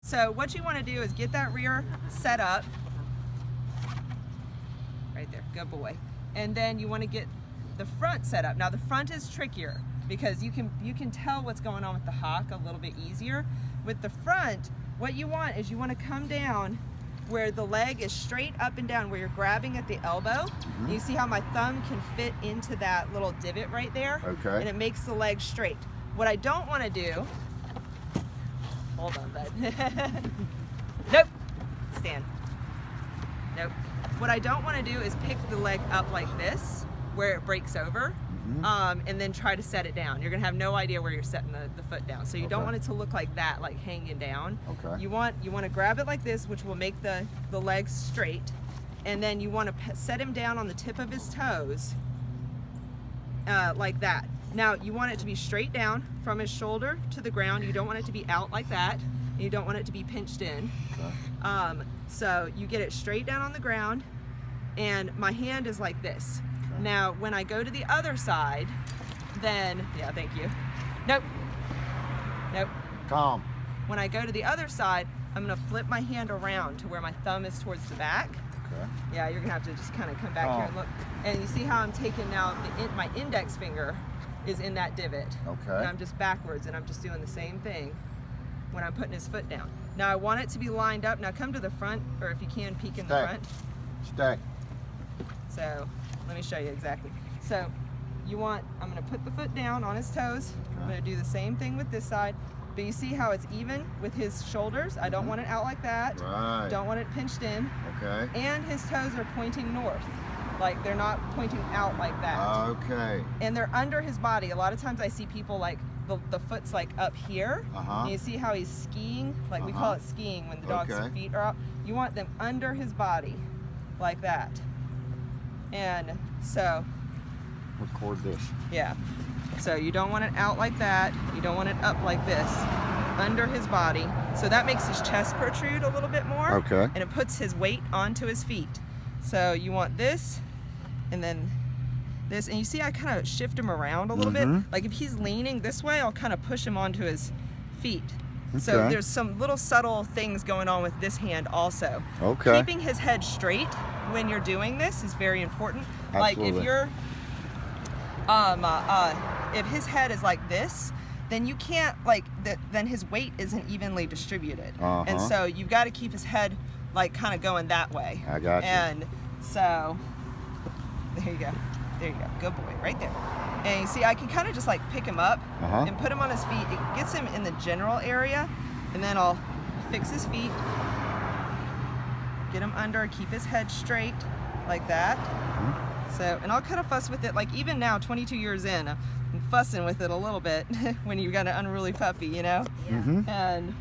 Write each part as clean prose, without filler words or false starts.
So what you want to do is get that rear set up. Right there, good boy. And then you want to get the front set up. Now the front is trickier because you can tell what's going on with the hock a little bit easier. With the front, what you want is you want to come down where the leg is straight up and down, where you're grabbing at the elbow. Mm-hmm. You see how my thumb can fit into that little divot right there? Okay. And it makes the leg straight. What I don't want to do, hold on, bud. Nope, stand. Nope. What I don't want to do is pick the leg up like this, where it breaks over, and then try to set it down. You're gonna have no idea where you're setting the foot down. So you don't want it to look like that, like hanging down. Okay. You want to grab it like this, which will make the legs straight, and then you want to set him down on the tip of his toes, like that. Now you want it to be straight down from his shoulder to the ground. You don't want it to be out like that. You don't want it to be pinched in. Okay. So you get it straight down on the ground, and my hand is like this. Okay. Now when I go to the other side, then, yeah, thank you. Nope. Nope. Calm. When I go to the other side, I'm gonna flip my hand around to where my thumb is towards the back. Okay. Yeah, you're gonna have to just kind of come back here and look. And you see how I'm taking now, my index finger is in that divot. Okay. And I'm just backwards, and I'm just doing the same thing when I'm putting his foot down. Now I want it to be lined up. Now come to the front, or if you can, peek in the front. Stay. So let me show you exactly. So you want, I'm gonna put the foot down on his toes. Okay. I'm gonna do the same thing with this side. But you see how it's even with his shoulders? I don't want it out like that. Right. Don't want it pinched in. Okay. And his toes are pointing north. Like they're not pointing out like that. Okay. And they're under his body. A lot of times I see people like the foot's like up here. And you see how he's skiing? Like we call it skiing when the dog's feet are out. You want them under his body, like that. And so. Record this. Yeah. So you don't want it out like that. You don't want it up like this. Under his body. So that makes his chest protrude a little bit more. Okay. And it puts his weight onto his feet. So you want this, and then this, and you see I kind of shift him around a little bit. Like if he's leaning this way, I'll kind of push him onto his feet. Okay. So there's some little subtle things going on with this hand also. Okay. Keeping his head straight when you're doing this is very important. Absolutely. Like if you're, if his head is like this, then you can't, like, then his weight isn't evenly distributed. And so you've got to keep his head like kind of going that way. I got you. And so there you go. There you go. Good boy, right there. And you see, I can kind of just like pick him up and put him on his feet. It gets him in the general area, and then I'll fix his feet, get him under, keep his head straight like that. So, and I'll kind of fuss with it. Like even now, 22 years in, I'm fussing with it a little bit when you've got an unruly puppy, you know? And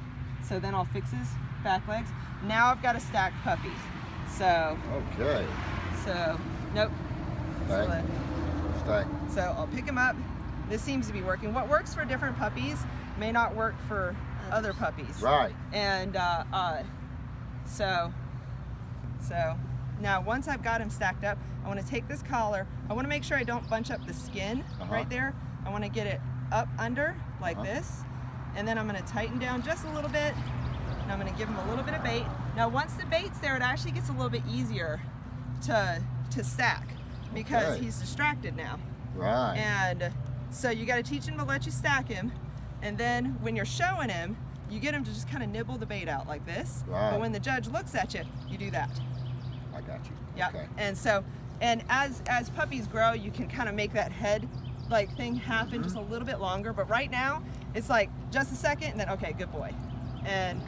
so then I'll fix his back legs. Now I've got a stacked puppy. So. Okay. So, nope. Stay. Stay. So I'll pick him up. This seems to be working. What works for different puppies may not work for other puppies. Right. And so now once I've got him stacked up, I want to take this collar. I want to make sure I don't bunch up the skin right there. I want to get it up under like this, and then I'm going to tighten down just a little bit. And I'm going to give him a little bit of bait. Now once the bait's there, it actually gets a little bit easier to stack because he's distracted now. Right. And so you got to teach him to let you stack him, and then when you're showing him, you get him to just kind of nibble the bait out like this. Right. But when the judge looks at you, you do that. I got you. Yeah. Okay. And so, and as puppies grow, you can kind of make that head like thing happen just a little bit longer. But right now, it's like just a second, and then okay, good boy. And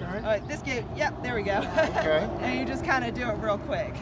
this game, yep, there we go. Okay. And you just kind of do it real quick.